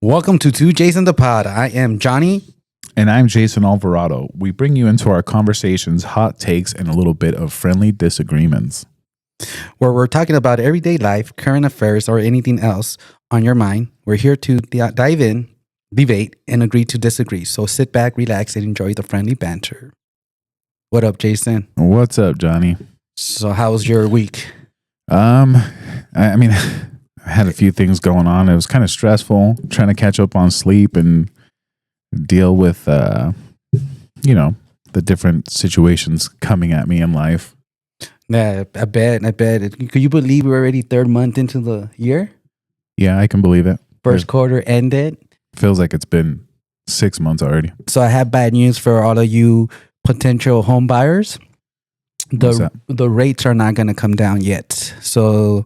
Welcome to Two Jason the Pod. I am Johnny. And I'm Jason Alvarado. We bring you into our conversations, hot takes, and a little bit of friendly disagreements, Where we're talking about everyday life, current affairs, or anything else on your mind. We're here to dive in, debate, and agree to disagree. So sit back, relax, and enjoy the friendly banter. What up, Jason? What's up, Johnny? So how was your week? I mean, I had a few things going on. It was kind of stressful, trying to catch up on sleep and deal with, the different situations coming at me in life. Yeah, I bet. Could you believe we're already third month into the year? Yeah, I can believe it. First quarter ended. Feels like it's been 6 months already. So I have bad news for all of you potential home buyers. The rates are not going to come down yet. So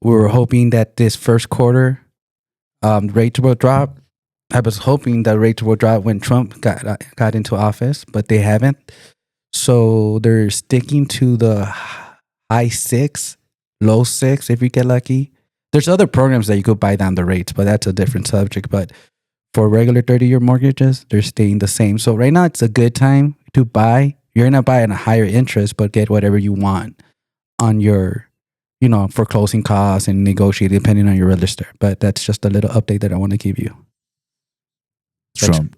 we were hoping that this first quarter rates will drop. I was hoping that rates will drop when Trump got into office, but they haven't. So they're sticking to the high 6, low 6 if you get lucky. There's other programs that you could buy down the rates, but that's a different subject. But for regular 30-year mortgages, they're staying the same. So right now it's a good time to buy. You're going to buy at a higher interest, but get whatever you want on your, for closing costs and negotiate depending on your register. But that's just a little update that I want to give you.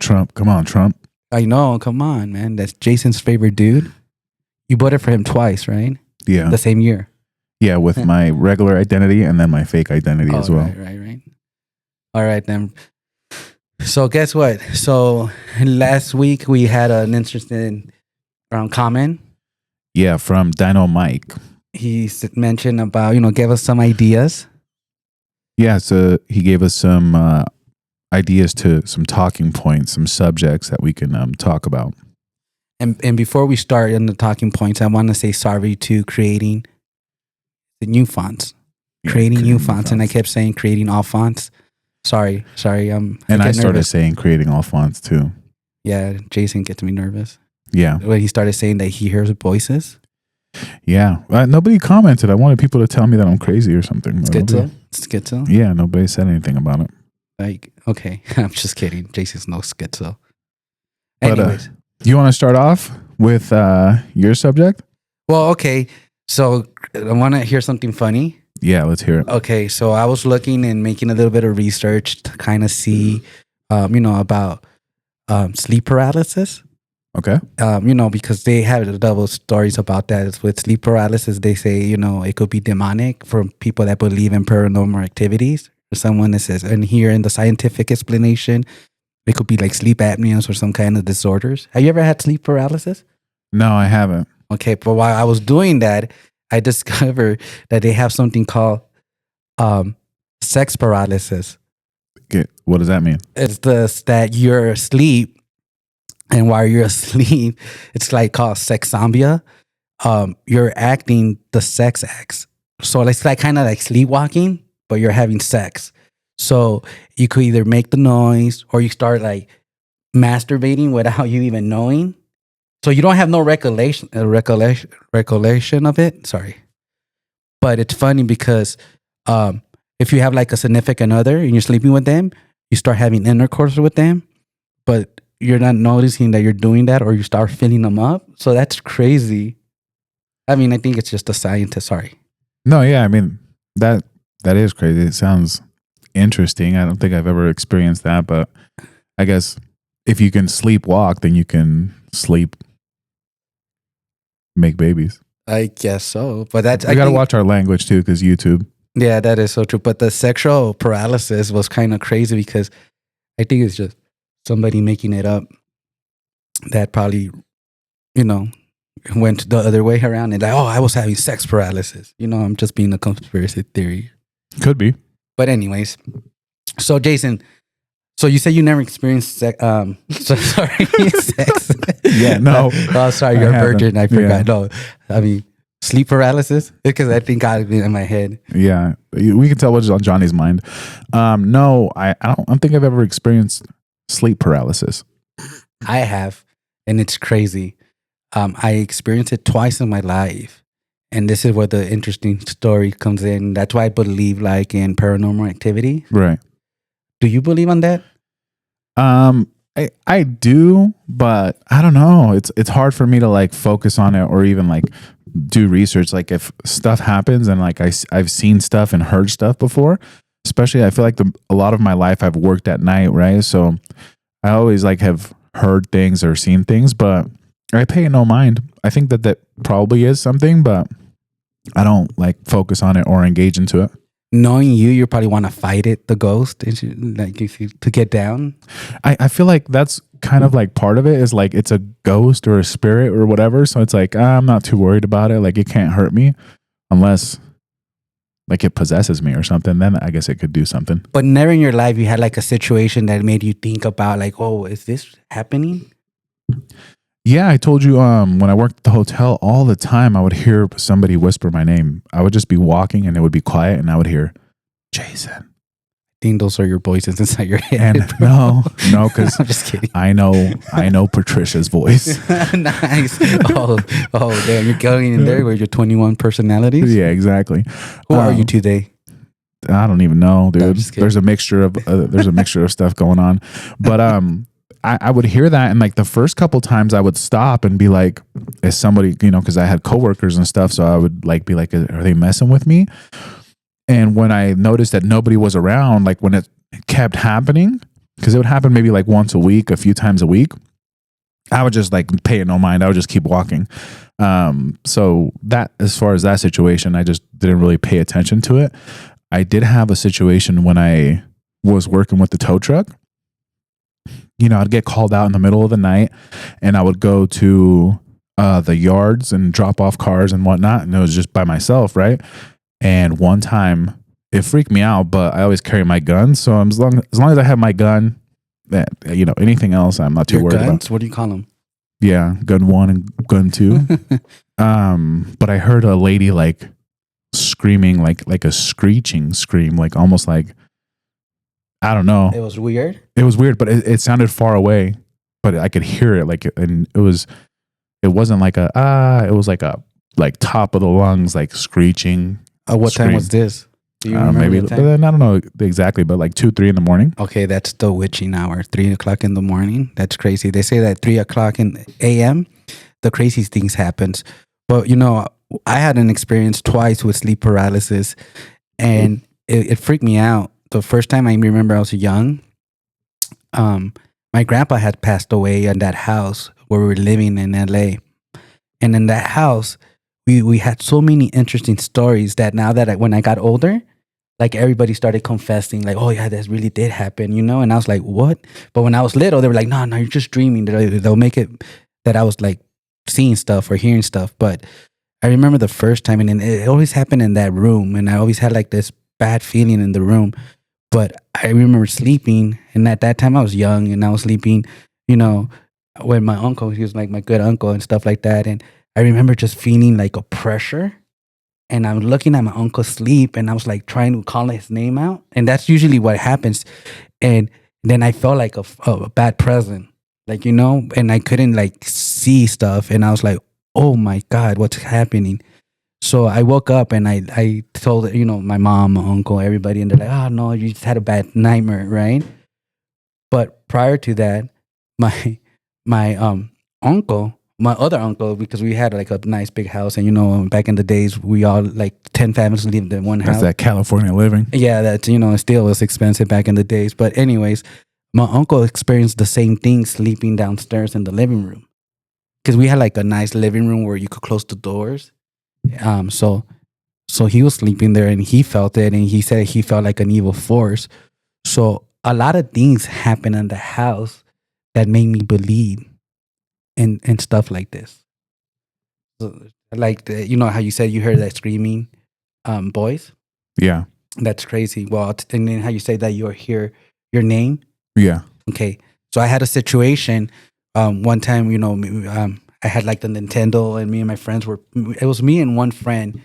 Trump. Come on, Trump. I know. Come on, man. That's Jason's favorite dude. You voted for him twice, right? Yeah. The same year. Yeah, with my regular identity and then my fake identity as well. Right. All right, then. So guess what? So last week we had an interesting comment. Yeah, from Dino Mike. He mentioned about, gave us some ideas. Yeah, so he gave us some ideas to some talking points, some subjects that we can talk about. And before we start in the talking points, I want to say sorry to creating the new fonts. Creating new fonts. And I kept saying creating all fonts. Sorry. And I started nervous. saying creating all fonts too. Yeah, Jason gets me nervous. Yeah. When he started saying that he hears voices. Yeah. Nobody commented. I wanted people to tell me that I'm crazy or something. Schizo? Yeah, nobody said anything about it. Like, okay. I'm just kidding. Jason's no schizo. Anyways. You want to start off with your subject? Well, okay. So I want to hear something funny. Yeah, let's hear it. Okay, so I was looking and making a little bit of research to kind of see, about sleep paralysis. Okay. Because they have double stories about that. With sleep paralysis, they say, it could be demonic for people that believe in paranormal activities. Or someone that says, and here in the scientific explanation, it could be like sleep apneas or some kind of disorders. Have you ever had sleep paralysis? No, I haven't. Okay, but while I was doing that, I discovered that they have something called sex paralysis. What does that mean? It's that you're asleep, and while you're asleep, it's like called sex zombia. You're acting the sex acts. So it's like kind of like sleepwalking, but you're having sex. So you could either make the noise or you start like masturbating without you even knowing. So you don't have no recollection of it. Sorry. But it's funny because if you have like a significant other and you're sleeping with them, you start having intercourse with them, but you're not noticing that you're doing that, or you start filling them up. So that's crazy. I mean, I think it's just a scientist. Sorry. No, yeah. I mean, that is crazy. It sounds interesting. I don't think I've ever experienced that, but I guess if you can sleepwalk, then you can make babies. I guess so. But that's... We got to watch our language too, because YouTube. Yeah, that is so true. But the sexual paralysis was kind of crazy because I think it's just somebody making it up that probably, went the other way around and like, oh, I was having sex paralysis. I'm just being a conspiracy theory. Could be. But anyways, so Jason, so you said you never experienced sex. Sex. Yeah, no. Oh, sorry, you're a virgin. I forgot. Yeah. No, I mean, sleep paralysis? Because I think I've been in my head. Yeah, we can tell what's on Johnny's mind. No, I don't think I've ever experienced sleep paralysis. I have, and it's crazy. I experienced it twice in my life. And this is where the interesting story comes in. That's why I believe like in paranormal activity. Right. Do you believe on that? I do, but I don't know. It's hard for me to like focus on it or even like do research. Like if stuff happens and like I've seen stuff and heard stuff before, especially I feel like a lot of my life I've worked at night, right? So I always like have heard things or seen things, but I pay it no mind. I think that probably is something, but I don't like focus on it or engage into it. Knowing you probably want to fight it, the ghost, like if you to get down. I feel like that's kind of like part of it is like it's a ghost or a spirit or whatever. So it's like I'm not too worried about it. Like it can't hurt me unless like it possesses me or something. Then I guess it could do something. But never in your life you had like a situation that made you think about like, oh, is this happening? Yeah, I told you when I worked at the hotel all the time, I would hear somebody whisper my name. I would just be walking and it would be quiet and I would hear Jason. I think those are your voices inside your head. And no, because I'm just kidding. I know Patricia's voice. Nice. Oh, damn! You're going in there with your 21 personalities. Yeah, exactly. Who are you today? I don't even know, dude. No, there's a mixture of stuff going on, but I would hear that, and like the first couple times I would stop and be like, is somebody, because I had coworkers and stuff, so I would like be like, are they messing with me? And when I noticed that nobody was around, like when it kept happening, because it would happen maybe like once a week, a few times a week, I would just like pay it no mind. I would just keep walking. So that, as far as that situation, I just didn't really pay attention to it. I did have a situation when I was working with the tow truck. I'd get called out in the middle of the night and I would go to the yards and drop off cars and whatnot. And it was just by myself, right? And one time it freaked me out, but I always carry my gun. So as long as I have my gun, that anything else, I'm not too worried about. What do you call them? Yeah, gun 1 and gun 2. But I heard a lady like screaming, like a screeching scream, like almost like, I don't know. It was weird. It was weird, but it sounded far away, but I could hear it. And it wasn't like it was like a top of the lungs, like screeching. What time was this? Do you remember maybe, the time? But then I don't know exactly, but like 2, 3 in the morning. Okay, that's the witching hour, 3 o'clock in the morning. That's crazy. They say that 3 o'clock in a.m., the craziest things happens. But I had an experience twice with sleep paralysis, and it freaked me out. The first time I remember I was young, my grandpa had passed away in that house where we were living in LA. And in that house, we had so many interesting stories that now that when I got older, like everybody started confessing, like, oh yeah, this really did happen, And I was like, what? But when I was little, they were like, no, you're just dreaming. They'll make it that I was like seeing stuff or hearing stuff. But I remember the first time, and it always happened in that room. And I always had like this bad feeling in the room. But I remember sleeping, and at that time I was young, and I was sleeping, when my uncle, he was like my good uncle and stuff like that. And I remember just feeling like a pressure, and I'm looking at my uncle sleep, and I was like trying to call his name out, and that's usually what happens. And then I felt like a bad presence, like and I couldn't like see stuff, and I was like, oh my God, what's happening? So I woke up and I told my mom, my uncle, everybody, and they're like, oh no, you just had a bad nightmare, right? But prior to that, my uncle, my other uncle, because we had like a nice big house, and back in the days we all like 10 families lived in one house. That's that California living. Yeah, that still was expensive back in the days. But anyways, my uncle experienced the same thing sleeping downstairs in the living room, because we had like a nice living room where you could close the doors. So he was sleeping there and he felt it, and he said he felt like an evil force. So a lot of things happened in the house that made me believe in stuff like this. So, like how you said you heard that screaming voice? Yeah. That's crazy. Well, and then how you say that you hear your name? Yeah. Okay. So I had a situation one time, I had like the Nintendo, and me and my friends it was me and one friend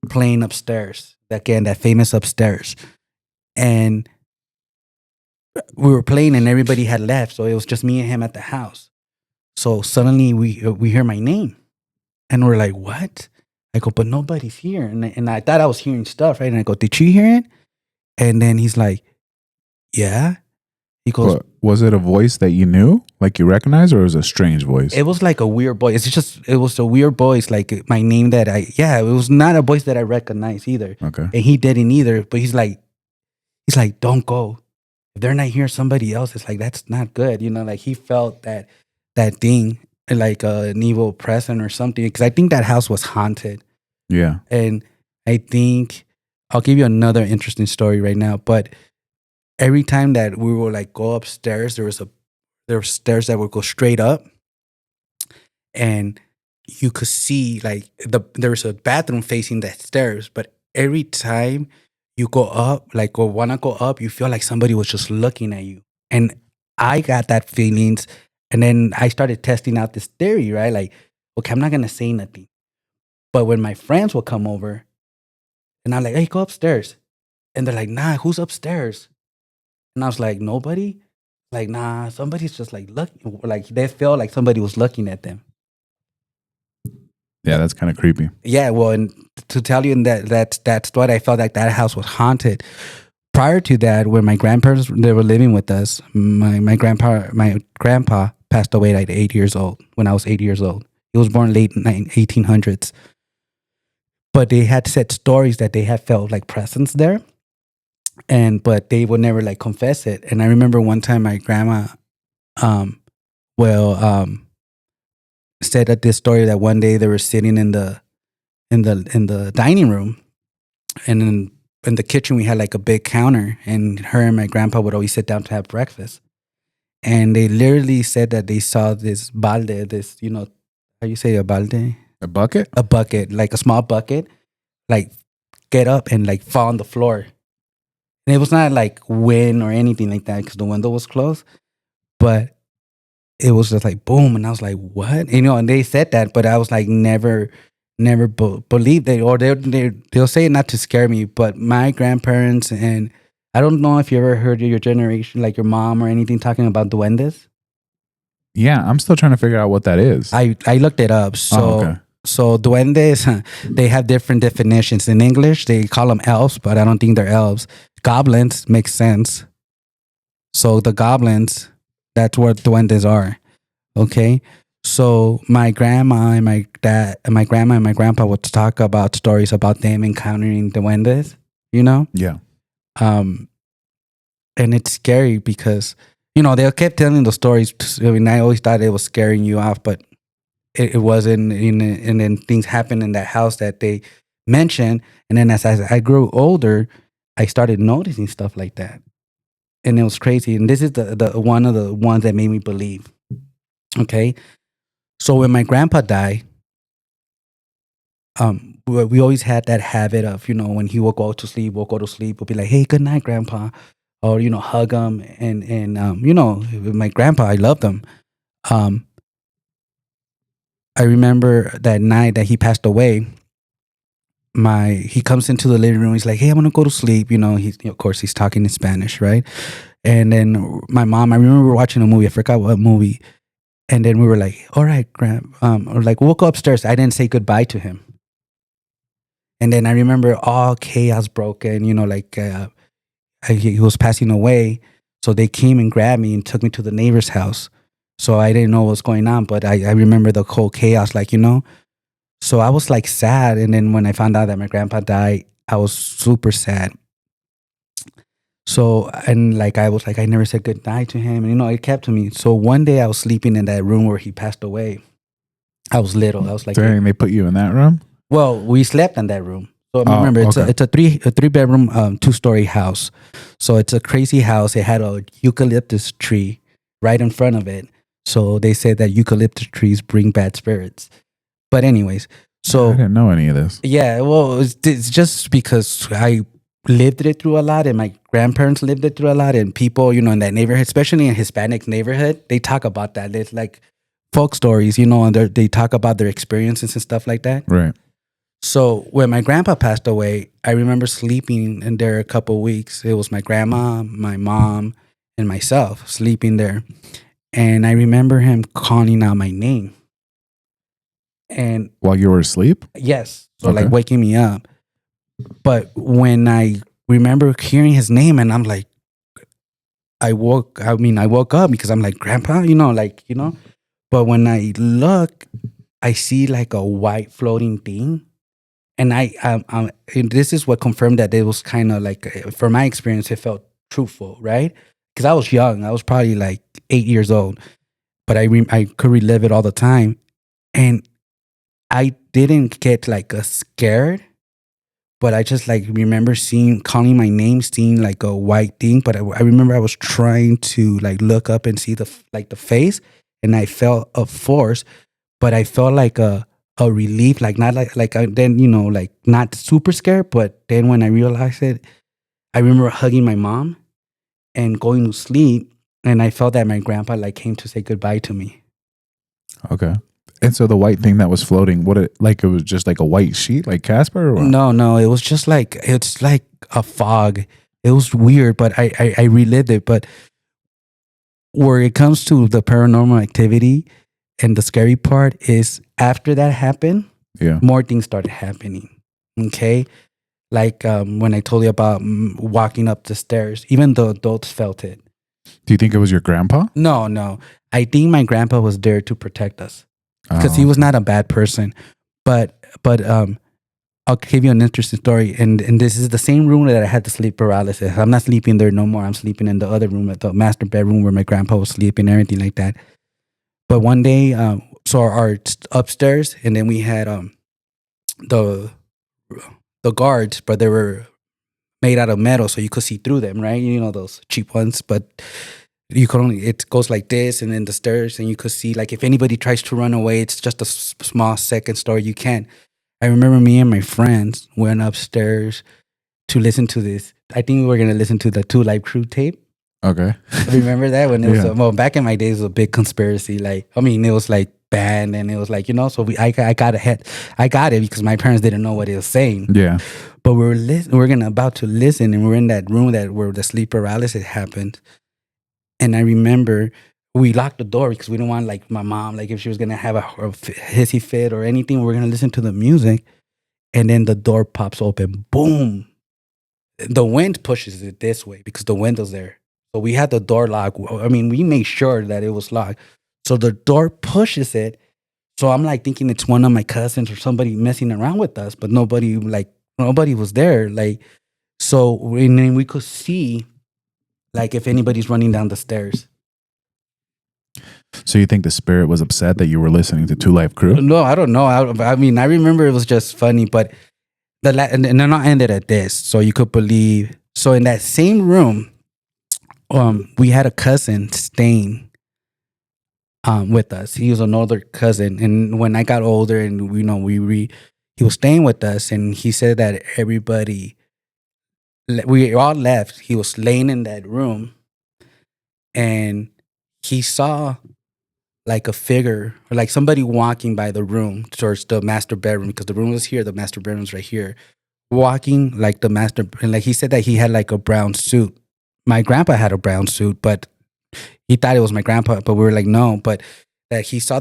playing upstairs. Again, that famous upstairs. And we were playing and everybody had left, so it was just me and him at the house. So suddenly we hear my name, and we're like, "What?" I go, "But nobody's here." And I thought I was hearing stuff, right? And I go, "Did you hear it?" And then he's like, "Yeah." He goes, But was it a voice that you knew, like you recognized, or was it a strange voice? "It was like a weird voice. It was a weird voice, like my name that it was not a voice that I recognized either. Okay. And he didn't either. But he's like, don't go. If they're not here, somebody else. It's like, that's not good. You know, like he felt that thing, like an evil presence or something. Because I think that house was haunted. Yeah. And I think I'll give you another interesting story right now. But every time that we would like go upstairs, there were stairs that would go straight up, and you could see like there was a bathroom facing that stairs. But every time you go up, like or wanna go up, you feel like somebody was just looking at you. And I got that feelings, and then I started testing out this theory, right? Like, okay, I'm not gonna say nothing. But when my friends would come over, and I'm like, "Hey, go upstairs," and they're like, "Nah, who's upstairs?" And I was like, "Nobody." Like, nah, somebody's just like looking. Like they felt like somebody was looking at them. Yeah, that's kind of creepy. Yeah, well, and to tell you that's what I felt like that house was haunted. Prior to that, when my grandparents they were living with us, my grandpa passed away at 8 years old. When I was 8 years old, he was born late 1800s. But they had said stories that they had felt like presence there, but they would never like confess it. And I remember one time my grandma, um, well, said that this story that one day they were sitting in the dining room, and in the kitchen we had like a big counter, and her and my grandpa would always sit down to have breakfast. And they literally said that they saw this balde, this, how you say a balde? A bucket? A bucket, like a small bucket, like get up and like fall on the floor. And it was not like wind or anything like that because the window was closed, but it was just like boom. And I was like, what? And they said that, but I was like, never believed it. Or they'll say it not to scare me, but my grandparents, and I don't know if you ever heard your generation, like your mom or anything, talking about duendes. Yeah, I'm still trying to figure out what that is. I looked it up. Okay. So duendes, they have different definitions. In English, they call them elves, but I don't think they're elves. Goblins makes sense. So the goblins, that's what duendes are. Okay. So my grandma and my dad and my grandma and my grandpa would talk about stories about them encountering duendes, Yeah. And it's scary because, they kept telling the stories. I mean, I always thought it was scaring you off, but it wasn't. And then things happened in that house that they mentioned. And then as I grew older, I started noticing stuff like that. And it was crazy. And this is the one of the ones that made me believe. Okay. So when my grandpa died, we always had that habit of, when he would go to sleep, we'll be like, "Hey, good night, grandpa." Or, hug him. And my grandpa, I loved him. I remember that night that he passed away, he comes into the living room. He's like, "Hey, I'm going to go to sleep." Of course, he's talking in Spanish, right? And then my mom, I remember we were watching a movie. I forgot what movie. And then we were like, "All right, or like, we'll go upstairs." I didn't say goodbye to him. And then I remember all chaos broken, like he was passing away. So they came and grabbed me and took me to the neighbor's house. So I didn't know what was going on, but I remember the whole chaos, So I was like sad. And then when I found out that my grandpa died, I was super sad. So, and like, I was like, I never said goodnight to him. And, it kept to me. So one day I was sleeping in that room where he passed away. I was little. I was like, dang, they put you in that room? Well, we slept in that room. So remember, okay. it's a three bedroom, 2-story house. So it's a crazy house. It had a eucalyptus tree right in front of it. So they said that eucalyptus trees bring bad spirits. But anyways, so I didn't know any of this. Yeah, well, it's just because I lived it through a lot, and my grandparents lived it through a lot, and people, in that neighborhood, especially in Hispanic neighborhood, they talk about that. It's like folk stories, and they talk about their experiences and stuff like that. Right. So when my grandpa passed away, I remember sleeping in there a couple of weeks. It was my grandma, my mom, and myself sleeping there. And I remember him calling out my name. And while you were asleep? yes, so Okay. like waking me up. But when I remember hearing his name, and I'm like, I woke up because I'm like, Grandpa, But when I look, I see like a white floating thing. And and this is what confirmed that it was kind of like, for my experience, it felt truthful, right? Because I was young. I was probably like 8 years old, but I could relive it all the time. And I didn't get like a scared, but I just like remember calling my name, seeing like a white thing. But I remember I was trying to like look up and see the face, and I felt a force, but I felt like a relief, like not like then like not super scared. But then when I realized it, I remember hugging my mom and going to sleep, and I felt that my grandpa like came to say goodbye to me. Okay. And so the white thing that was floating, it was just like a white sheet, like Casper? Or what? No, it was just like it's like a fog. It was weird, but I relived it. But where it comes to the paranormal activity and the scary part is after that happened, Yeah. more things started happening. Okay. Like when I told you about walking up the stairs, even the adults felt it. Do you think it was your grandpa? No. I think my grandpa was there to protect us because he was not a bad person. But I'll give you an interesting story. And this is the same room that I had the sleep paralysis. I'm not sleeping there no more. I'm sleeping in the other room, at the master bedroom where my grandpa was sleeping, everything like that. But one day, so our upstairs, and then we had the guards, but they were made out of metal, so you could see through them, right? You know, those cheap ones. But you could only, it goes like this, and then the stairs, and you could see, like, if anybody tries to run away, it's just a small second story. You can't. I remember me and my friends went upstairs to listen to this. I think we were going to listen to the 2 Live Crew tape. Okay. Remember that when it was, Yeah. well, back in my days, it was a big conspiracy. Like, I mean, it was like banned, and it was like, so I got ahead. I got it because my parents didn't know what it was saying. Yeah. But we're about to listen, and we're in that room where the sleep paralysis happened. And I remember we locked the door because we didn't want, like, my mom, like, if she was going to have a hissy fit or anything, we're going to listen to the music. And then the door pops open. Boom. The wind pushes it this way because the window's there. So we had the door locked. I mean, we made sure that it was locked. So the door pushes it. So I'm like thinking it's one of my cousins or somebody messing around with us, but nobody was there. Like, so and then we could see, like, if anybody's running down the stairs. So you think the spirit was upset that you were listening to 2 Live Crew? No, I don't know. I mean, I remember it was just funny, but and then I ended at this. So you could believe. So in that same room, we had a cousin staying with us. He was an older cousin, and when I got older, and he was staying with us, and he said that we all left. He was laying in that room, and he saw like a figure or like somebody walking by the room towards the master bedroom, because the room was here, the master bedroom's right here. Walking like the master, and like he said that he had like a brown suit. My grandpa had a brown suit, but he thought it was my grandpa, but we were like, no. But that he saw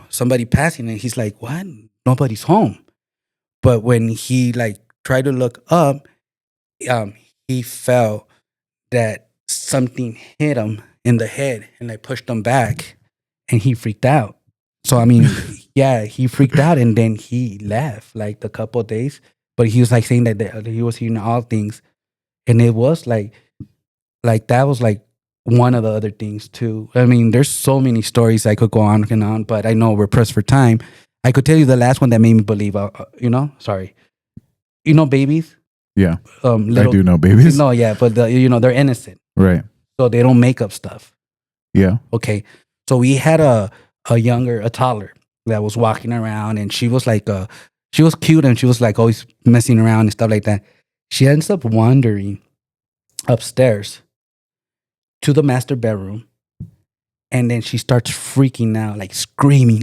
somebody passing, and he's like, what? Nobody's home. But when he like tried to look up, he felt that something hit him in the head, and like pushed him back, and he freaked out. So I mean, yeah, he freaked out, and then he left like a couple of days. But he was like saying that he was hearing all things, and it was like that was like one of the other things too. I mean, there's so many stories I could go on and on, but I know we're pressed for time. I could tell you the last one that made me believe. Sorry, babies. Yeah, I little, do know babies. No, yeah, but they're innocent, Right. so they don't make up stuff. Yeah. Okay, so we had a toddler that was walking around, and she was like she was cute, and she was like always messing around and stuff like that. She ends up wandering upstairs to the master bedroom, and then she starts freaking out, like screaming,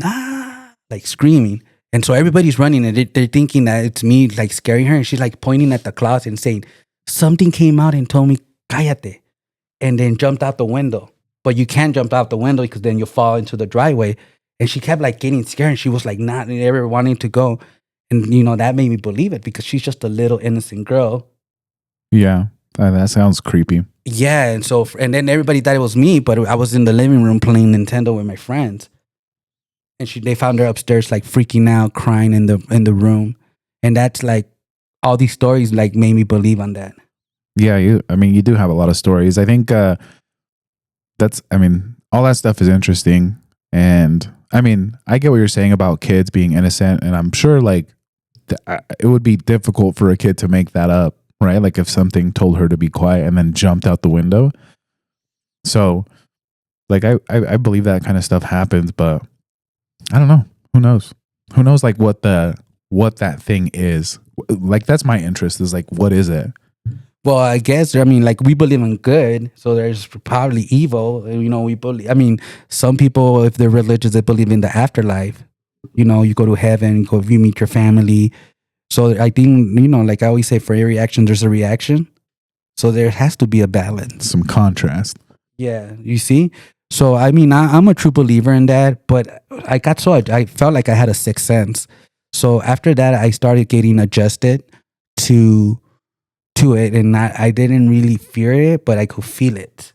like screaming. And so everybody's running, and they're thinking that it's me, like scaring her. And she's like pointing at the closet and saying, something came out and told me, cállate. and then jumped out the window. But you can't jump out the window because then you'll fall into the driveway. And she kept like getting scared, and she was like not ever wanting to go. And that made me believe it because she's just a little innocent girl. Yeah, that sounds creepy. Yeah, and then everybody thought it was me, but I was in the living room playing Nintendo with my friends, and they found her upstairs like freaking out, crying in the room, and that's like all these stories like made me believe on that. Yeah, you do have a lot of stories. I think all that stuff is interesting, and I get what you're saying about kids being innocent, and I'm sure like it would be difficult for a kid to make that up, right? Like if something told her to be quiet and then jumped out the window. So like I believe that kind of stuff happens, but I don't know. Who knows? Who knows like what that thing is? Like that's my interest, is like, what is it? Well, I guess, like we believe in good, so there's probably evil. We believe, some people, if they're religious, they believe in the afterlife. You go to heaven, you meet your family. So I think, like I always say, for every action, there's a reaction. So there has to be a balance. Some contrast. Yeah, you see? So, I'm a true believer in that, but I felt like I had a sixth sense. So after that, I started getting adjusted to it, and I didn't really fear it, but I could feel it,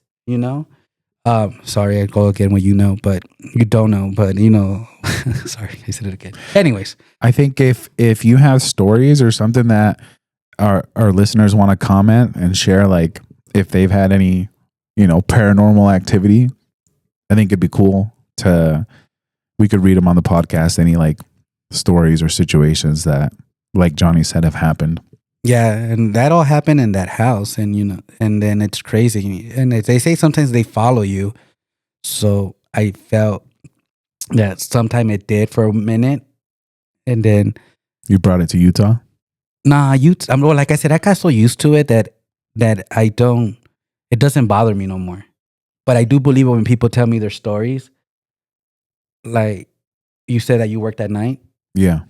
sorry, I go again when but you don't know, but sorry, I said it again. Anyways, I think if you have stories or something that our listeners want to comment and share, like if they've had any, paranormal activity, I think it'd be cool we could read them on the podcast, any like stories or situations that, like Johnny said, have happened. Yeah, and that all happened in that house, and and then it's crazy. And they say sometimes they follow you. So I felt that sometime it did for a minute, and then you brought it to Utah. Nah, like I said, I got so used to it that it doesn't bother me no more. But I do believe when people tell me their stories, like you said that you worked at night. Yeah.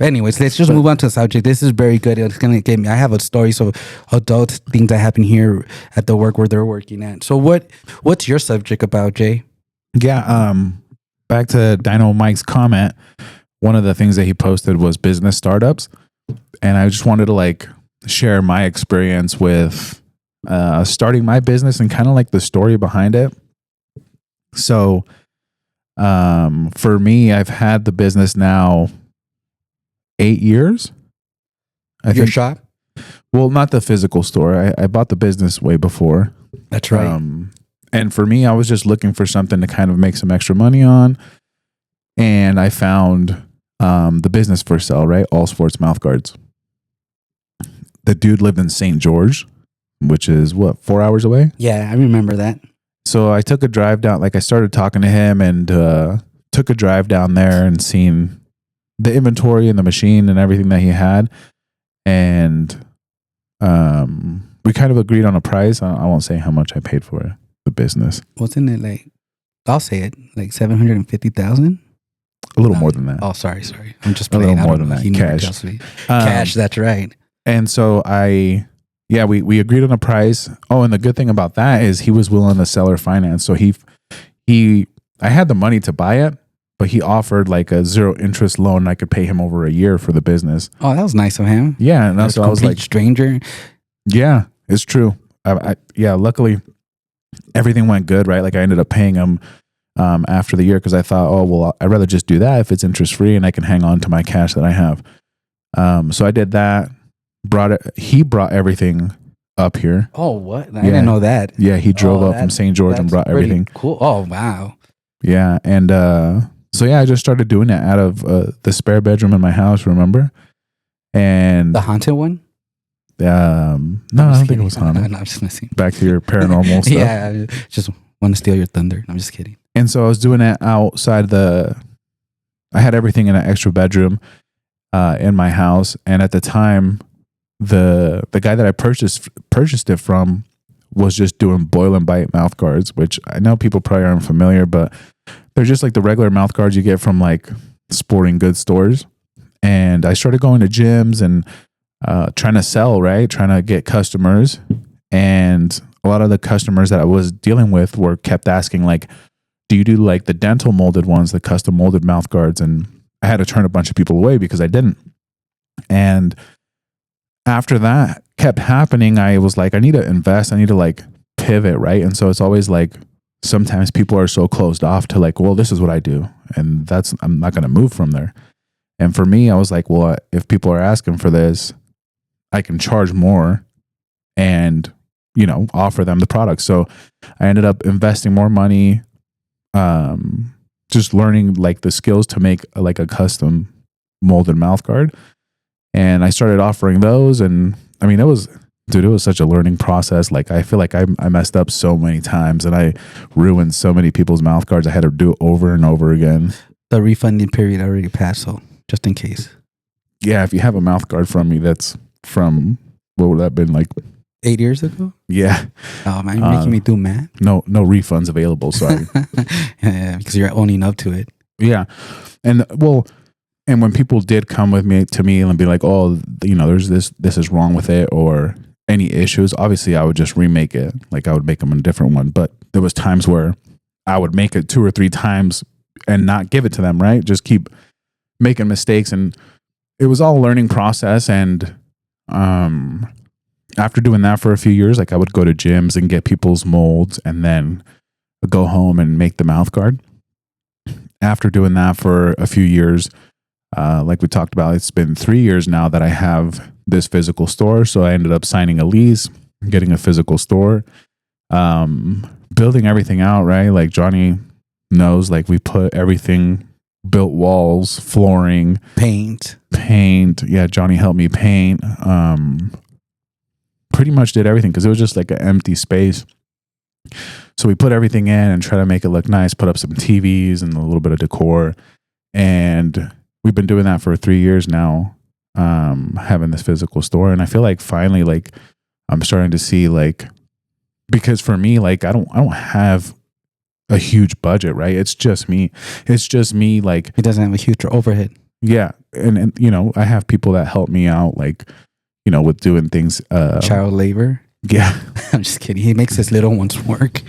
Anyways, let's just move on to the subject. This is very good. It's gonna get me. I have a story of adult things that happen here at the work where they're working at. So what's your subject about, Jay? Yeah. Back to Dino Mike's comment. One of the things that he posted was business startups, and I just wanted to like share my experience with starting my business and kind of like the story behind it. So. For me, I've had the business now 8 years. Your shop? Well, not the physical store. I bought the business way before. That's right. And for me, I was just looking for something to kind of make some extra money on. And I found the business for sale, right? All Sports Mouth Guards. The dude lived in St. George, which is 4 hours away? Yeah, I remember that. So I took a drive down, like I started talking to him and took a drive down there and seen the inventory and the machine and everything that he had. And we kind of agreed on a price. I won't say how much I paid for the business. Wasn't it like, I'll say it, like $750,000? A little more than that. Oh, sorry. I'm just playing. A little more than that. Cash. Cash, that's right. And so we agreed on a price. Oh, and the good thing about that is he was willing to seller finance. So I had the money to buy it, but he offered like a 0 interest loan. I could pay him over a year for the business. Oh, that was nice of him. Yeah. And so I was like, stranger. Yeah, it's true. Luckily everything went good, right? Like I ended up paying him after the year because I thought, oh, well, I'd rather just do that if it's interest free and I can hang on to my cash that I have. So I did that. He brought everything up here. Oh, what? I didn't know that. Yeah, he drove up from St. George and brought everything. Cool. Oh, wow. Yeah, and so I just started doing it out of the spare bedroom in my house, remember? And the haunted one? No, I don't think it was haunted. No, I'm just messing. Back to your paranormal stuff. Yeah, I just want to steal your thunder. I'm just kidding. And so I was doing it outside I had everything in an extra bedroom in my house, and at the time, the guy that I purchased it from was just doing boil and bite mouth guards, which I know people probably aren't familiar, but they're just like the regular mouth guards you get from like sporting goods stores. And I started going to gyms and trying to sell, right? Trying to get customers. And a lot of the customers that I was dealing with were kept asking, like, do you do like the dental molded ones, the custom molded mouth guards? And I had to turn a bunch of people away because I didn't. And after that kept happening, I was like, I need to invest. I need to like pivot, right? And so it's always like, sometimes people are so closed off to like, well, this is what I do. And I'm not going to move from there. And for me, I was like, well, if people are asking for this, I can charge more and, offer them the product. So I ended up investing more money, just learning like the skills to make like a custom molded mouth guard. And I started offering those. And I mean, it was such a learning process. Like, I feel like I messed up so many times and I ruined so many people's mouth guards. I had to do it over and over again. The refunding period already passed, so just in case. Yeah, if you have a mouth guard from me that's from, what would that have been, like 8 years ago? Yeah. Oh man, you're making me do math. No refunds available. Sorry. Yeah, because you're owning up to it. Yeah, and when people did come to me and be like, oh, there's this is wrong with it, or any issues, obviously I would just remake it. Like, I would make them a different one. But there was times where I would make it 2 or 3 times and not give it to them, right? Just keep making mistakes. And it was all a learning process. And after doing that for a few years, like, I would go to gyms and get people's molds and then go home and make the mouth guard. After doing that for a few years, like we talked about, it's been 3 years now that I have this physical store. So I ended up signing a lease, getting a physical store, building everything out, right? Like, Johnny knows, like, we put everything, built walls, flooring, paint. Yeah, Johnny helped me paint. Pretty much did everything because it was just like an empty space. So we put everything in and try to make it look nice, put up some TVs and a little bit of decor. And we've been doing that for 3 years now, having this physical store. And I feel like finally, like, I'm starting to see, like, because for me, like, I don't have a huge budget, right? It's just me. Like, it doesn't have a huge overhead. Yeah. And I have people that help me out, like, with doing things. Child labor. Yeah. I'm just kidding. He makes his little ones work.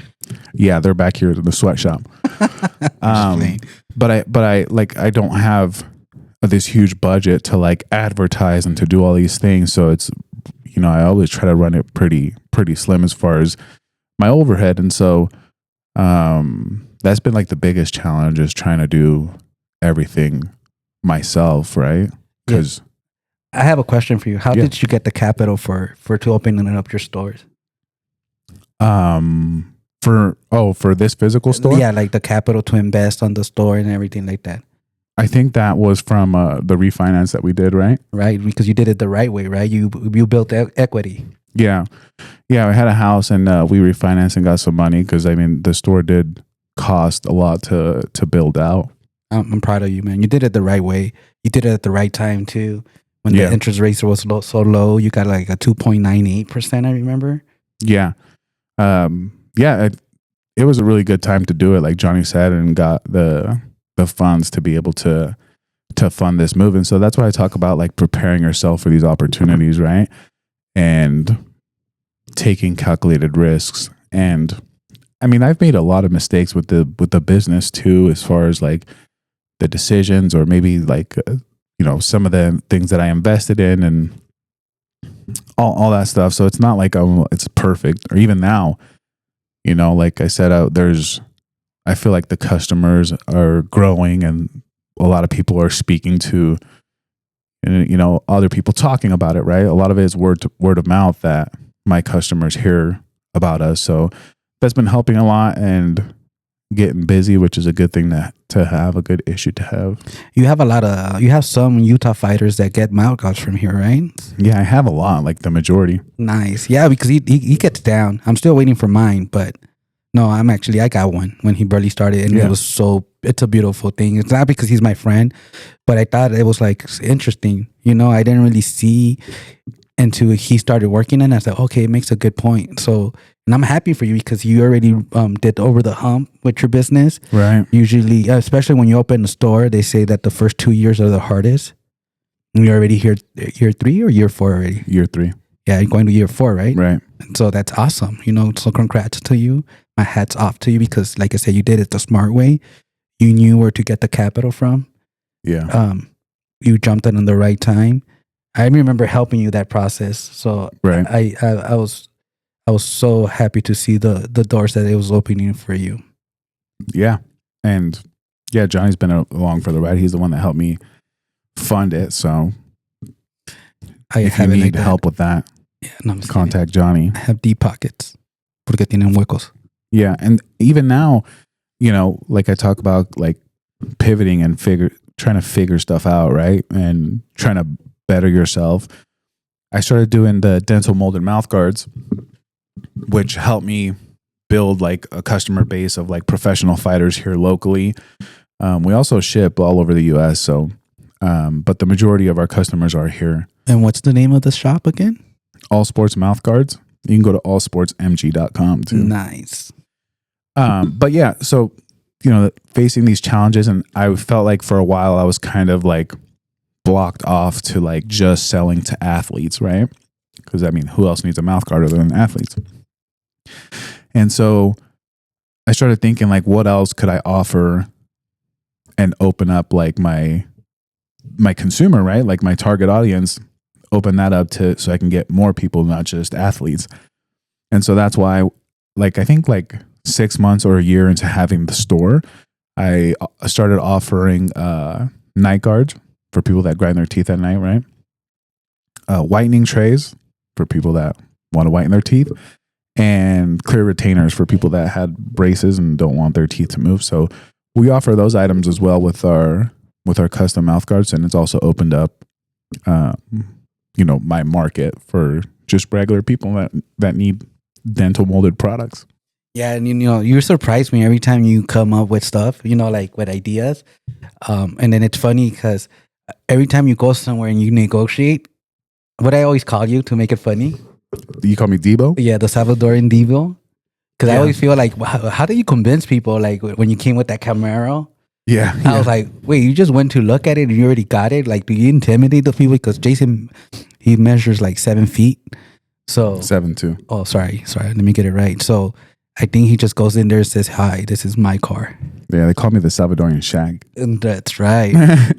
Yeah. They're back here in the sweatshop. But I don't have this huge budget to like advertise and to do all these things. So it's, I always try to run it pretty slim as far as my overhead. And so, that's been like the biggest challenge, is trying to do everything myself. Right. Because I have a question for you. How did you get the capital for to opening up your stores? For this physical store? Yeah, like the capital to invest on the store and everything like that. I think that was from the refinance that we did, right? Right, because you did it the right way, right? You built equity. Yeah. Yeah, I had a house and we refinanced and got some money because, I mean, the store did cost a lot to build out. I'm proud of you, man. You did it the right way. You did it at the right time, too. When the interest rates was so low, you got like a 2.98%, I remember. Yeah. It was a really good time to do it, like Johnny said, and got the funds to be able to fund this move. And so that's why I talk about like preparing yourself for these opportunities, right? And taking calculated risks. And I mean, I've made a lot of mistakes with the business too, as far as like the decisions, or maybe like some of the things that I invested in and all that stuff. So it's not like it's perfect. Or even now, like I said, I feel like the customers are growing and a lot of people are speaking to, other people talking about it, right? A lot of it is word of mouth that my customers hear about us. So that's been helping a lot and getting busy, which is a good thing to have, a good issue to have. You have some Utah fighters that get mouth guards from here, right? Yeah, I have a lot, like the majority. Nice. Yeah, because he gets down. I'm still waiting for mine, but no, I got one when he barely started, and it's a beautiful thing. It's not because he's my friend, but I thought it was like interesting. I didn't really see until he started working, and I said, okay, it makes a good point. So, and I'm happy for you because you already did over the hump with your business. Right. Usually, especially when you open a store, they say that the first 2 years are the hardest. And you're already year 3 or year 4 already? Year 3. Yeah, you're going to year 4, right? Right. And so that's awesome. So congrats to you. My hat's off to you because, like I said, you did it the smart way. You knew where to get the capital from. Yeah. You jumped in the right time. I remember helping you that process. So right. I was so happy to see the doors that it was opening for you. Yeah. And yeah, Johnny's been along for the ride. He's the one that helped me fund it. So if you need help with that, contact Johnny. I have deep pockets. Porque tienen huecos. Yeah. And even now, like I talk about like pivoting and trying to figure stuff out, right? And trying to better yourself. I started doing the dental molded mouth guards, which helped me build like a customer base of like professional fighters here locally. We also ship all over the US. So, but the majority of our customers are here. And what's the name of the shop again? All Sports Mouth Guards. You can go to allsportsmg.com too. Nice. But yeah, so, facing these challenges, and I felt like for a while I was kind of like blocked off to like just selling to athletes, right? Because I mean, who else needs a mouth guard other than athletes? And so I started thinking like, what else could I offer and open up like my consumer, right? Like my target audience, open that up so I can get more people, not just athletes. And so that's why, like, I think like 6 months or a year into having the store, I started offering night guards for people that grind their teeth at night, right? Whitening trays for people that want to whiten their teeth, and clear retainers for people that had braces and don't want their teeth to move. So we offer those items as well with our custom mouth guards, and it's also opened up, my market for just regular people that need dental molded products. Yeah, and you surprise me every time you come up with stuff, like with ideas. And then it's funny because every time you go somewhere and you negotiate, what I always call you to make it funny. You call me Debo? Yeah, the Salvadorian Debo. Because I always feel like, how do you convince people? Like when you came with that Camaro, yeah, I was like, wait, you just went to look at it and you already got it? Like, do you intimidate the people? Because Jason, he measures like 7 feet. So 7'2". Oh, sorry. Let me get it right. So I think he just goes in there and says, "Hi, this is my car." Yeah, they call me the Salvadorian Shag. And that's right.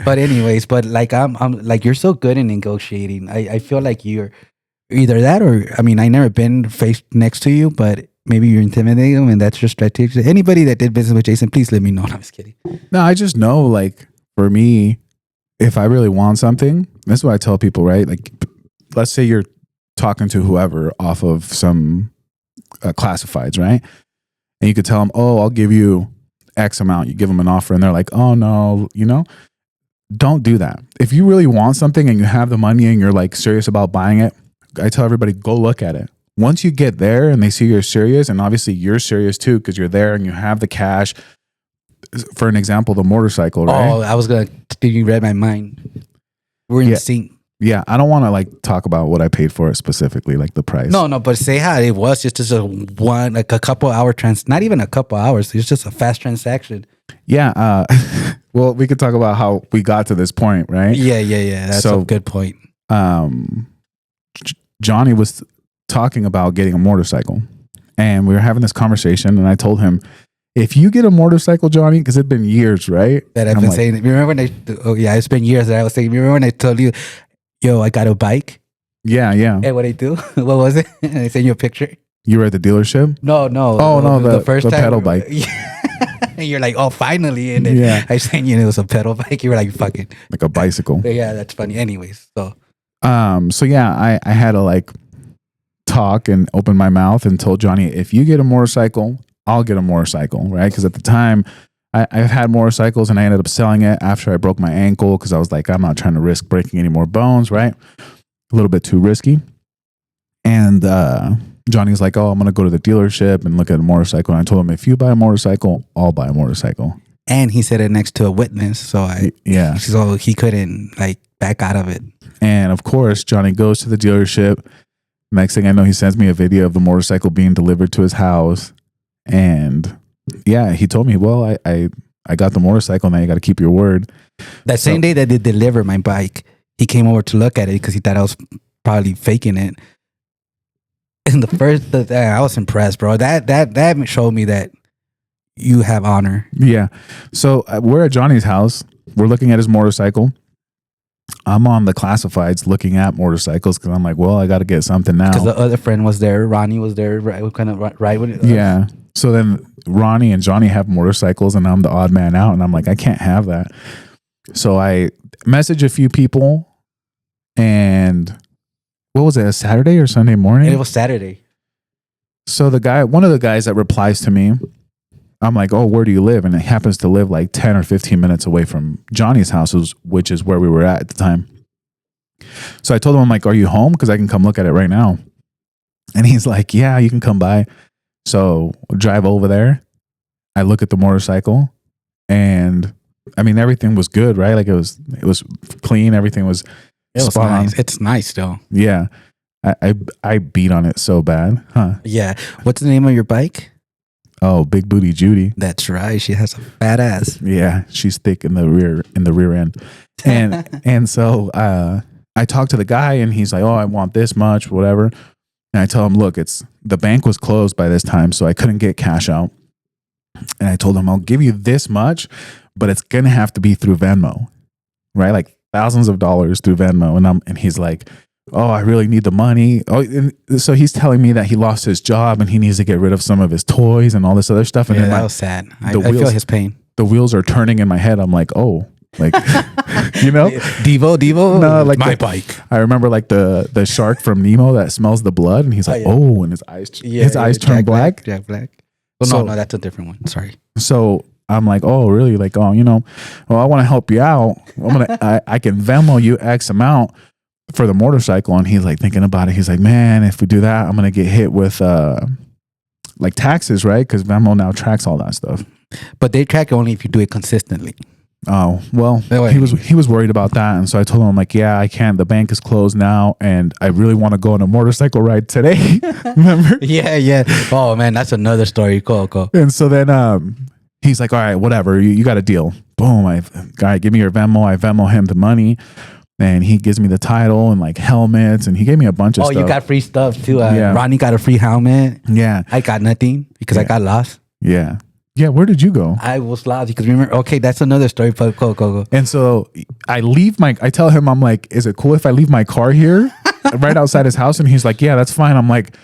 But anyways, like I'm like, you're so good in negotiating. I feel like you're either that or, I mean, I never been faced next to you, but maybe you're intimidating them and that's your strategy. Anybody that did business with Jason, please let me know. No, I'm just kidding. No, I just know, like, for me, if I really want something, that's what I tell people, right? Like, let's say you're talking to whoever off of some classifieds, right? And you could tell them, oh, I'll give you X amount. You give them an offer and they're like, oh no, don't do that. If you really want something and you have the money and you're like serious about buying it, I tell everybody, go look at it. Once you get there and they see you're serious, and obviously you're serious too because you're there and you have the cash. For an example, the motorcycle, right? Oh, I was going to think you read my mind. We're in sync. Yeah, I don't want to like talk about what I paid for it specifically, like the price. No, but say how it was just a couple hour not even a couple hours. It's just a fast transaction. Yeah. Well, we could talk about how we got to this point, right? Yeah. That's a good point. Johnny was talking about getting a motorcycle, and we were having this conversation, and I told him, if you get a motorcycle, Johnny, because it's been years, right? That I've been saying. Remember when it's been years that I was saying, remember when I told you, yo, I got a bike? Yeah. And what I do? What was it? I sent you a picture. You were at the dealership? No. Oh, no, the first time. Pedal bike. And you're like, oh, finally. And then I sent you, it was a pedal bike. You were like, fuck it. Like a bicycle. Yeah, that's funny. Anyways, so yeah, I had to like talk and open my mouth and told Johnny, if you get a motorcycle, I'll get a motorcycle, right? Because at the time, I've had motorcycles and I ended up selling it after I broke my ankle because I was like, I'm not trying to risk breaking any more bones, right? A little bit too risky. And Johnny's like, oh, I'm going to go to the dealership and look at a motorcycle. And I told him, if you buy a motorcycle, I'll buy a motorcycle. And he said it next to a witness. So so he couldn't like back out of it. And of course, Johnny goes to the dealership. Next thing I know, he sends me a video of the motorcycle being delivered to his house. And yeah, he told me, well, I got the motorcycle. Now you got to keep your word. That same day that they delivered my bike, he came over to look at it because he thought I was probably faking it. in the first, I was impressed, bro. That showed me that you have honor. Yeah. So we're at Johnny's house. We're looking at his motorcycle. I'm on the classifieds looking at motorcycles because I'm like, well, I got to get something now. Because the other friend was there. Ronnie was there. Right, kind of right with it. Yeah. So then Ronnie and Johnny have motorcycles and I'm the odd man out. And I'm like, I can't have that. So I message a few people, and what was it, a Saturday or Sunday morning? It was Saturday. So one of the guys that replies to me, I'm like, oh, where do you live? And it happens to live like 10 or 15 minutes away from Johnny's house, which is where we were at the time. So I told him, I'm like, are you home? Because I can come look at it right now. And he's like, yeah, you can come by. So I drive over there. I look at the motorcycle, and I mean, everything was good, right? Like it was clean. Everything was spot nice. on. It's nice though. Yeah. I beat on it so bad. Huh? Yeah. What's the name of your bike? Oh, Big Booty Judy. That's right. She has a fat ass. Yeah, she's thick in the rear end. And so I talked to the guy, and he's like, oh, I want this much, whatever. And I tell him, look, the bank was closed by this time, so I couldn't get cash out. And I told him, I'll give you this much, but it's gonna have to be through Venmo, right? Like thousands of dollars through Venmo. And he's like, oh, I really need the money. Oh, and so he's telling me that he lost his job and he needs to get rid of some of his toys and all this other stuff. And yeah, that was sad. I feel his pain. The wheels are turning in my head. I'm like, oh, like, you know, Devo. No, like my bike. I remember like the shark from Nemo that smells the blood, and he's like, oh, and his eyes turn black. Jack Black. Well, no, that's a different one. Sorry. So I'm like, oh, really? Like, oh, well, I want to help you out. I can Venmo you X amount for the motorcycle. And he's like thinking about it. He's like, man, if we do that, I'm gonna get hit with like taxes, right? Because Venmo now tracks all that stuff. But they track it only if you do it consistently. Oh, well, he was worried about that. And so I told him, I'm like, yeah, I can't. The bank is closed now, and I really want to go on a motorcycle ride today. Remember? Yeah. Oh man, that's another story. Go. And so then he's like, all right, whatever, you got a deal. Boom. Guy, give me your Venmo. I Venmo him the money, and he gives me the title and like helmets, and he gave me a bunch of stuff. Oh, you got free stuff too. Yeah. Ronnie got a free helmet. Yeah. I got nothing because I got lost. Yeah. Yeah, where did you go? I was lost because remember. Okay, that's another story. But go. And so I tell him, I'm like, is it cool if I leave my car here right outside his house? And he's like, yeah, that's fine. I'm like,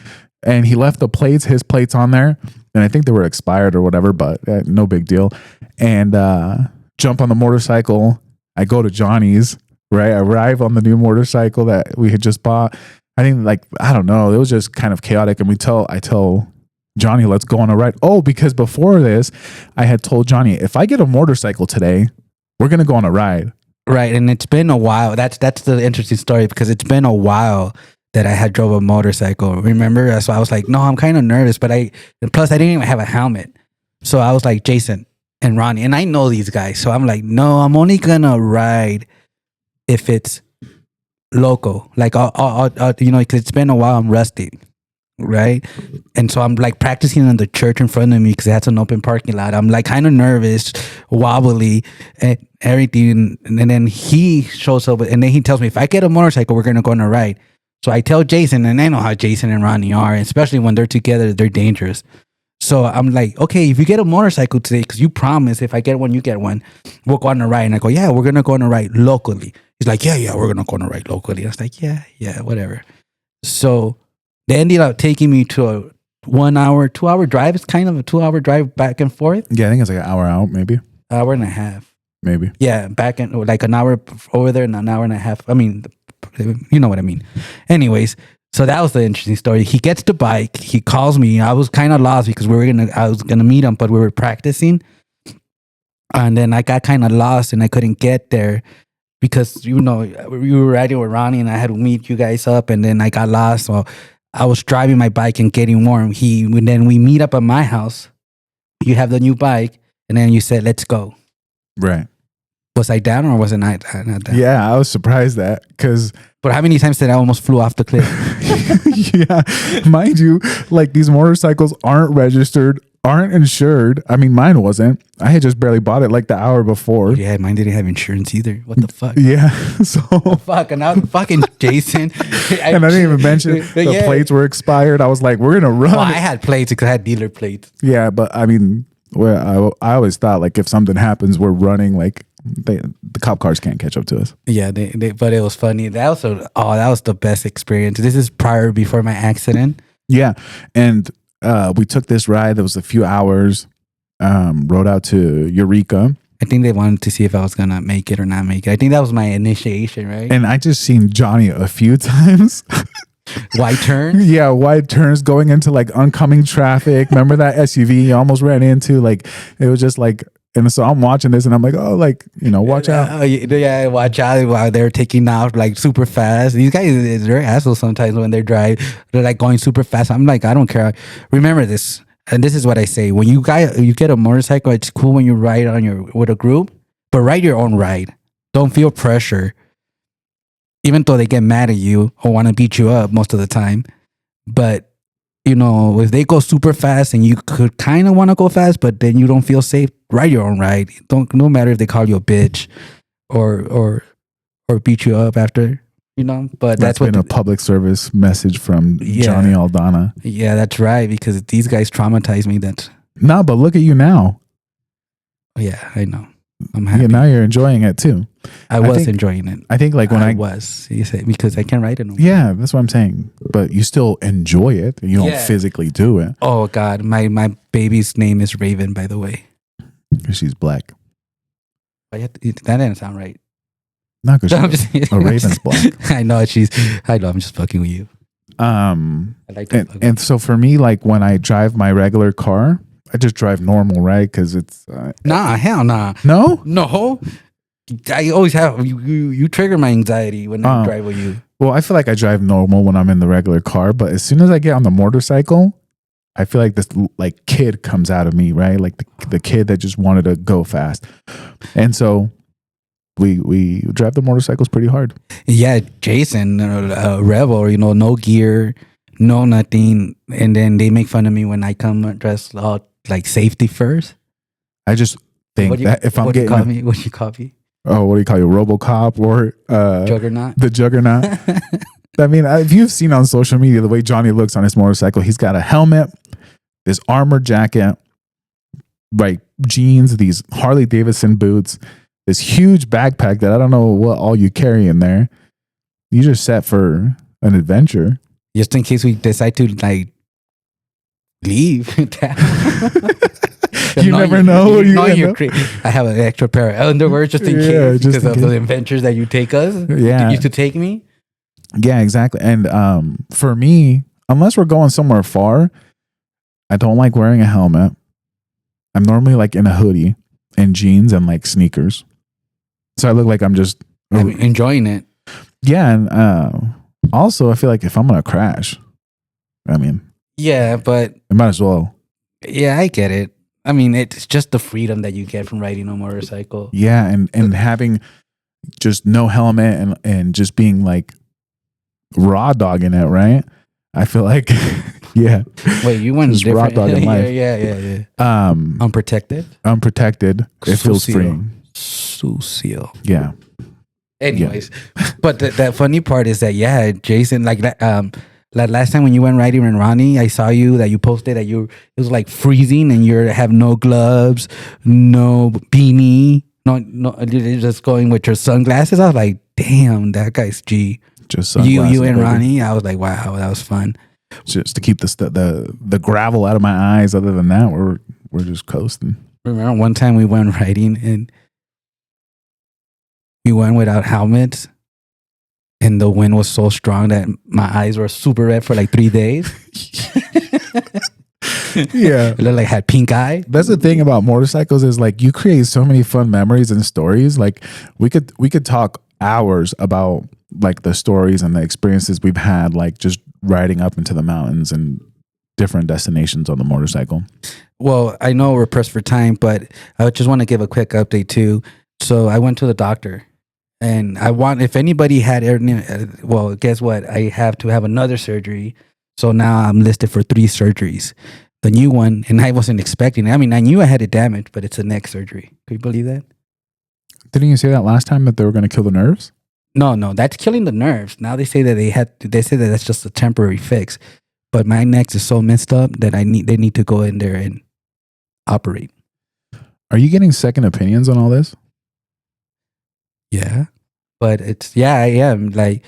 and he left his plates on there, and I think they were expired or whatever, but no big deal. And jump on the motorcycle. I go to Johnny's, right? I arrive on the new motorcycle that we had just bought. I don't know. It was just kind of chaotic. And I tell Johnny, let's go on a ride. Oh, because before this, I had told Johnny, if I get a motorcycle today, we're going to go on a ride. Right. And it's been a while. That's the interesting story, because it's been a while that I had drove a motorcycle. Remember? So I was like, no, I'm kind of nervous, but plus I didn't even have a helmet. So I was like, Jason and Ronnie, and I know these guys. So I'm like, no, I'm only going to ride if it's local. Like, I'll because it's been a while, I'm rusty. Right. And so I'm like practicing in the church in front of me because it has an open parking lot. I'm like kind of nervous, wobbly, and everything. And then he shows up, and then he tells me, if I get a motorcycle, we're going to go on a ride. So I tell Jason, and I know how Jason and Ronnie are, especially when they're together, they're dangerous. So I'm like, okay, if you get a motorcycle today, because you promise if I get one, you get one, we'll go on a ride. And I go, yeah, we're going to go on a ride locally. He's like, yeah, we're going to go on a ride locally. I was like, yeah, whatever. So they ended up taking me to a 1 hour, 2 hour drive. It's kind of a 2 hour drive back and forth. Yeah, I think it's like an hour out, maybe. Hour and a half. Maybe. Yeah, back and like an hour over there and an hour and a half. I mean, you know what I mean. Anyways, so that was the interesting story. He gets the bike. He calls me. I was kind of lost because I was gonna meet him, but we were practicing. And then I got kind of lost and I couldn't get there because, you were riding with Ronnie and I had to meet you guys up, and then I got lost. So I was driving my bike and getting warm. Then we meet up at my house. You have the new bike, and then you said, let's go. Right. Was I down or was I not down? Yeah, I was surprised But how many times did I almost flew off the cliff? Yeah. Mind you, like these motorcycles aren't registered aren't insured. I mean, mine wasn't. I had just barely bought it like the hour before. Yeah, mine didn't have insurance either. What the fuck? Yeah. So fuck, and now fucking Jason. And I didn't even mention the plates were expired. I was like, we're gonna run. Well, I had plates because I had dealer plates. Yeah, but I mean, I always thought like if something happens, we're running. Like the cop cars can't catch up to us. Yeah, but it was funny. That was the best experience. This is before my accident. Yeah, and we took this ride that was a few hours. Rode out to Eureka. I think they wanted to see if I was gonna make it or not make it. I think that was my initiation, right? And I just seen Johnny a few times. Wide turns? Yeah, wide turns going into like oncoming traffic. Remember that SUV you almost ran into? Like it was just like, and so I'm watching this and I'm like, oh, like, watch out. Yeah, watch out while they're taking out like super fast. These guys, they're assholes sometimes when they drive. They're like going super fast. I'm like, I don't care. Remember this. And this is what I say: when you get a motorcycle, it's cool when you ride with a group, but ride your own ride. Don't feel pressure, even though they get mad at you or want to beat you up most of the time. But if they go super fast and you could kind of want to go fast, but then you don't feel safe, ride your own ride. No matter if they call you a bitch or beat you up after. But that's been a public service message from Johnny Aldana. Yeah, that's right. Because these guys traumatized me. No, but look at you now. Yeah, I know. I'm happy. Yeah, now you're enjoying it too. I was enjoying it. I think like when I was, you say, because I can't ride it no more. Yeah, that's what I'm saying. But you still enjoy it. You don't physically do it. Oh God, my baby's name is Raven, by the way. She's black. That didn't sound right. Not because a raven's black. I know I'm just fucking with you. I like and so for me, like when I drive my regular car, I just drive normal, right? Because it's hell nah. No. I always have you trigger my anxiety when I drive with you. Well, I feel like I drive normal when I'm in the regular car, but as soon as I get on the motorcycle, I feel like this like kid comes out of me, right? Like the kid that just wanted to go fast, and so. We drive the motorcycles pretty hard. Yeah, Jason, rebel, no gear, no nothing, and then they make fun of me when I come dressed all like safety first. I just think that if I'm getting, what do you call me? Oh, what do you call you, RoboCop or Juggernaut? The Juggernaut. I mean, if you've seen on social media the way Johnny looks on his motorcycle, he's got a helmet, this armor jacket, right, jeans, these Harley Davidson boots. This huge backpack that I don't know what all you carry in there. You're just set for an adventure. Just in case we decide to like leave. You never know. I have an extra pair of underwear just in case because of the adventures that you take us. Yeah. You used to take me. Yeah, exactly. And for me, unless we're going somewhere far, I don't like wearing a helmet. I'm normally like in a hoodie and jeans and like sneakers. So I look like I'm just enjoying it. Yeah, and also I feel like if I'm gonna crash, I mean, yeah, but I might as well. Yeah, I get it. I mean, it's just the freedom that you get from riding a motorcycle. Yeah, and having just no helmet and just being like raw dogging it, right? I feel like, yeah. Wait, you went just raw dogging life. Yeah. Unprotected. It feels freeing. Sucio. Yeah. Anyways, but the funny part is that Jason, like last time when you went riding in Ronnie, I saw you that you posted that it was like freezing and you have no gloves, no beanie, no, you're just going with your sunglasses. I was like, damn, that guy's G. Just sunglasses. You and Ronnie. I was like, wow, that was fun. Just to keep the gravel out of my eyes. Other than that, we're just coasting. Remember one time we went riding and we went without helmets, and the wind was so strong that my eyes were super red for like 3 days. Yeah, it looked like I had pink eye. That's the thing about motorcycles is like you create so many fun memories and stories. Like we could talk hours about like the stories and the experiences we've had, like just riding up into the mountains and different destinations on the motorcycle. Well, I know we're pressed for time, but I just want to give a quick update too. So I went to the doctor. And if anybody had, well, guess what? I have to have another surgery. So now I'm listed for 3 surgeries. the new one, and I wasn't expecting it. I mean, I knew I had it damaged, but it's a neck surgery. Can you believe that? Didn't you say that last time that they were going to kill the nerves? No, that's killing the nerves. Now they say that they say that that's just a temporary fix. But my neck is so messed up that they need to go in there and operate. Are you getting second opinions on all this? Yeah. But I am. Like,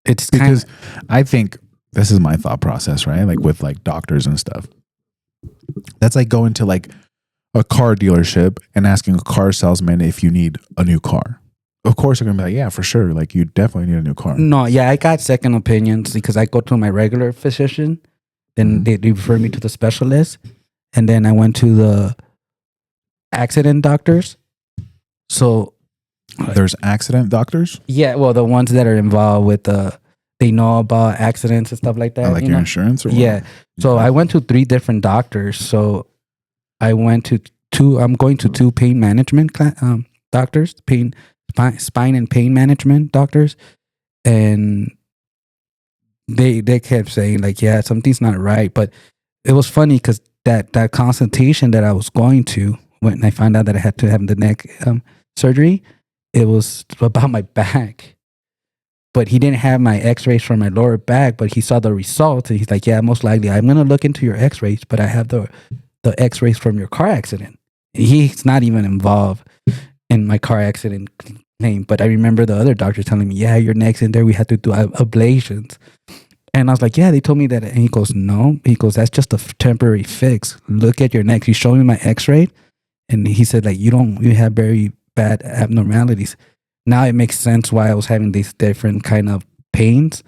it's because I think this is my thought process, right? Like with like doctors and stuff. That's like going to like a car dealership and asking a car salesman if you need a new car. Of course, they're going to be like, yeah, for sure. Like, you definitely need a new car. No, yeah, I got second opinions because I go to my regular physician. Then they refer me to the specialist. And then I went to the accident doctors. So there's accident doctors? Yeah, well, the ones that are involved with they know about accidents and stuff like that. Like your insurance or what? Yeah. So I went to 3 different doctors. So I went to 2, I'm going to 2 pain management doctors, spine and pain management doctors. And they kept saying like, yeah, something's not right. But it was funny because that consultation that I was going to, when I found out that I had to have the neck surgery, it was about my back. But he didn't have my x-rays from my lower back, but he saw the results and he's like, yeah, most likely I'm going to look into your x-rays, but I have the x-rays from your car accident. He's not even involved in my car accident claim. But I remember the other doctor telling me, yeah, your neck's in there. We had to do ablations. And I was like, yeah, they told me that. And he goes, no. He goes, that's just a temporary fix. Look at your neck. He showed me my x-ray. And he said, like, you have very bad abnormalities. Now it makes sense why I was having these different kind of pains.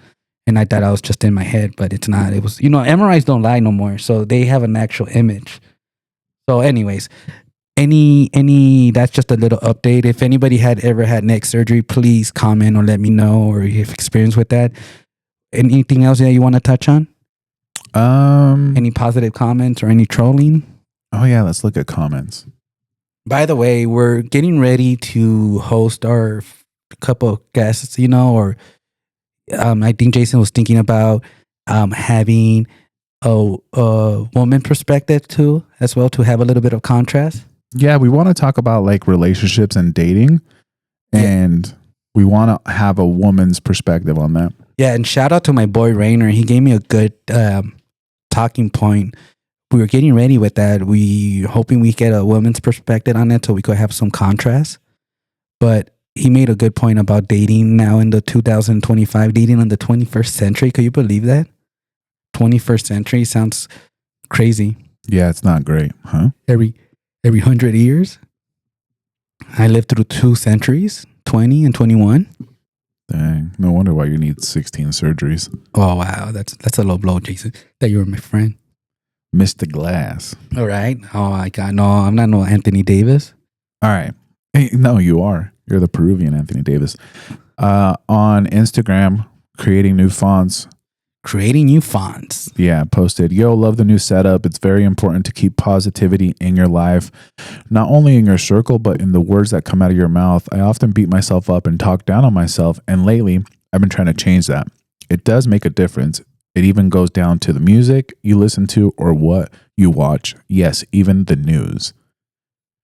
And I thought I was just in my head, but it's not. It was, MRIs don't lie no more. So they have an actual image. So anyways, that's just a little update. If anybody had ever had neck surgery, please comment or let me know, or you have experience with that. Anything else that you want to touch on? Any positive comments or any trolling? Oh yeah, let's look at comments. By the way, we're getting ready to host our couple of guests, or I think Jason was thinking about having a woman perspective too, as well, to have a little bit of contrast. Yeah, we want to talk about like relationships and dating, and we want to have a woman's perspective on that. Yeah, and shout out to my boy Rainer. He gave me a good talking point. We were getting ready with that. We hoping we get a woman's perspective on it so we could have some contrast. But he made a good point about dating now in the 2025, dating in the 21st century. Could you believe that? 21st century sounds crazy. Yeah, it's not great, huh? Every 100 years. I lived through 2 centuries, 20 and 21. Dang, no wonder why you need 16 surgeries. Oh, wow. That's a low blow, Jason. That you were my friend. Mr. Glass. All right. Oh, my God. No, I'm not no Anthony Davis. All right. Hey, no, you are. You're the Peruvian Anthony Davis. On Instagram, creating new fonts. Yeah, posted, yo, love the new setup. It's very important to keep positivity in your life, not only in your circle, but in the words that come out of your mouth. I often beat myself up and talk down on myself, and lately I've been trying to change that. It does make a difference. It even goes down to the music you listen to or what you watch. Yes, even the news.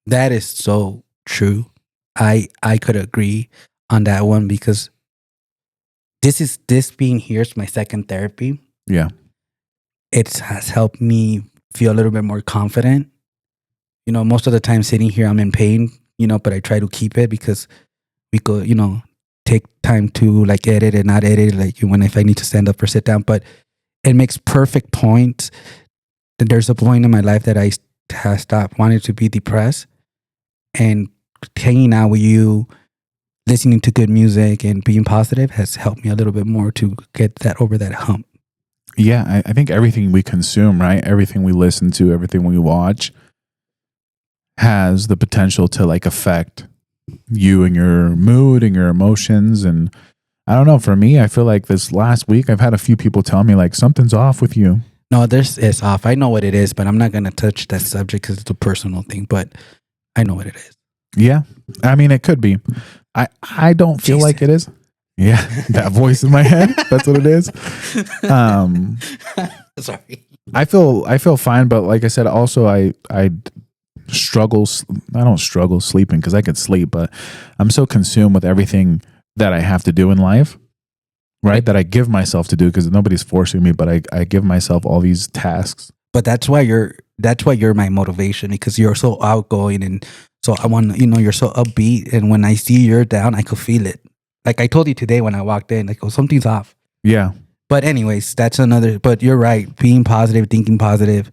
That is so true. I could agree on that one because this being here is my second therapy. Yeah. It has helped me feel a little bit more confident. Most of the time sitting here, I'm in pain, but I try to keep it because we could, take time to like edit and not edit, like if I need to stand up or sit down. But it makes perfect points. There's a point in my life that I have stopped wanting to be depressed, and hanging out with you, listening to good music and being positive has helped me a little bit more to get that over that hump. Yeah, I think everything we consume, right? Everything we listen to, everything we watch has the potential to like affect you and your mood and your emotions. And I don't know, for me, I feel like this last week, I've had a few people tell me like something's off with you. No, it's off. I know what it is, but I'm not going to touch that subject because it's a personal thing, but I know what it is. Yeah. I mean, it could be. I don't feel like it is. Yeah. That voice in my head. That's what it is. Sorry. I feel fine, but like I said, also I struggle. I don't struggle sleeping because I could sleep, but I'm so consumed with everything that I have to do in life, right? That I give myself to do because nobody's forcing me, but I give myself all these tasks. But that's why you're my motivation, because you're so outgoing, and so I want, you're so upbeat, and when I see you're down, I could feel it. Like I told you today when I walked in, like, oh, something's off. Yeah. But anyways, that's another. But you're right. Being positive, thinking positive,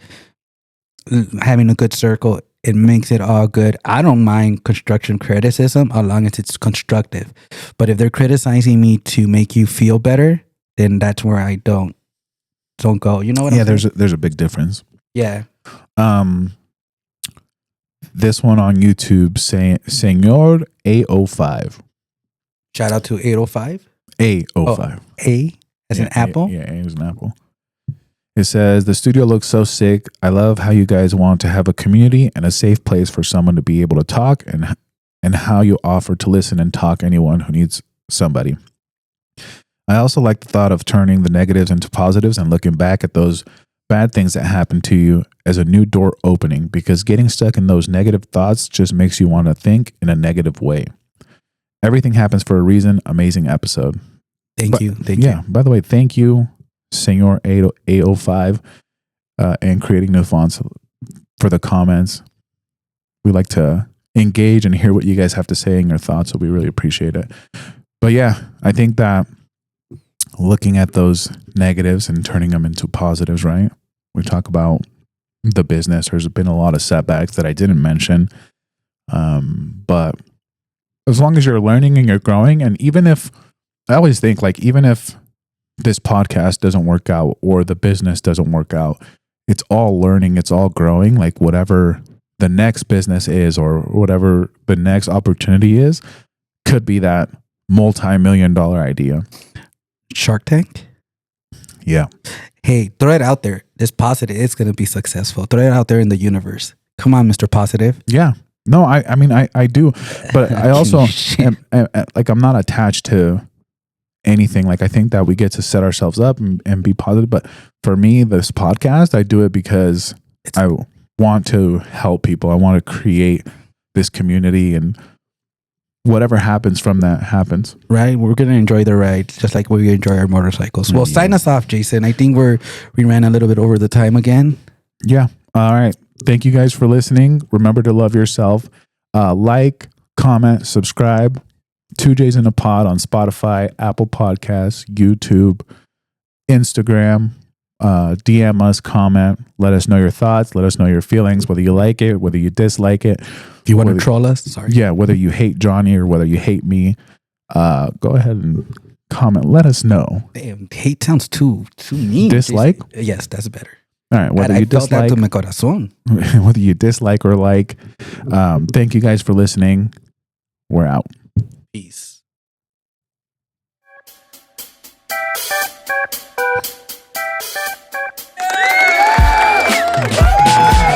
having a good circle, it makes it all good. I don't mind construction criticism as long as it's constructive. But if they're criticizing me to make you feel better, then that's where I don't go. You know what? Yeah. There's a big difference. Yeah. This one on YouTube saying Senor A05. Shout out to 805. A05. Oh, A as an apple. A as an apple. It says, the studio looks so sick. I love how you guys want to have a community and a safe place for someone to be able to talk, and how you offer to listen and talk anyone who needs somebody. I also like the thought of turning the negatives into positives and looking back at those bad things that happened to you as a new door opening, because getting stuck in those negative thoughts just makes you want to think in a negative way. Everything happens for a reason. Amazing episode. Thank you. Yeah. By the way, thank you, Senor A05, and Creating New Fonts, for the comments. We like to engage and hear what you guys have to say and your thoughts, so we really appreciate it. But yeah, I think that looking at those negatives and turning them into positives, right? We talk about the business. There's been a lot of setbacks that I didn't mention. But as long as you're learning and you're growing, and even if, I always think, like, even if this podcast doesn't work out or the business doesn't work out, it's all learning, it's all growing. Like whatever the next business is or whatever the next opportunity is, could be that multi-million-dollar idea. Shark Tank? Yeah. Hey, throw it out there. It's positive. It's going to be successful. Throw it out there in the universe. Come on, Mr. Positive. Yeah. No, I mean, I do, but I also am, like, I'm not attached to anything. Like, I think that we get to set ourselves up and be positive. But for me, this podcast, I do it because I want to help people. I want to create this community, and whatever happens from that happens. Right. We're going to enjoy the ride just like we enjoy our motorcycles. Well, sign us off, Jason. I think we ran a little bit over the time again. Yeah. All right. Thank you guys for listening. Remember to love yourself. Like, comment, subscribe. 2J's in a Pod on Spotify, Apple Podcasts, YouTube, Instagram. DM us, comment, let us know your thoughts, let us know your feelings, whether you like it, whether you dislike it. If you want to troll us, sorry. Yeah, whether you hate Johnny or whether you hate me, go ahead and comment. Let us know. Damn, hate sounds too mean. Dislike? Yes, that's better. All right, whether you dislike, to my corazón. Whether you dislike or like, thank you guys for listening. We're out. Peace.